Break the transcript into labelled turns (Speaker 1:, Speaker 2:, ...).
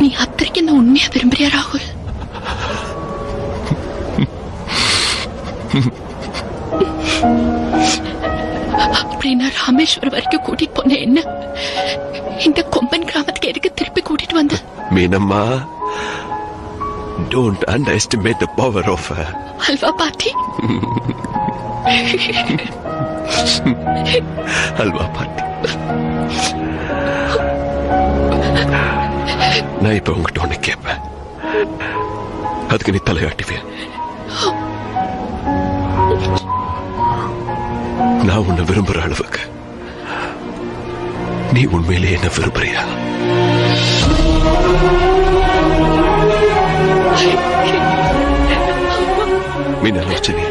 Speaker 1: நீ அத்தனைக்கு என்ன உண்மையா விரும்புறியா ராகுல்? அப்படின்னா ராமேஸ்வரம் வரைக்கும் கூட்டிட்டு போன என்ன இந்த கொம்பன் கிராமத்துக்கு எதுக்கு திருப்பி கூட்டிட்டு வந்த?
Speaker 2: Meenamma, don't underestimate the power of
Speaker 1: halwa பாட்டி.
Speaker 2: அல்வா பாட்டி. நான் இப்ப உங்ககிட்ட ஒண்ணு கேட்பேன், அதுக்கு நீ தலையாட்டுவிய? நான் உன்னை விரும்புற அளவுக்கு நீ உண்மையிலே என்ன விரும்புறியா? மீனாலோச்சனி,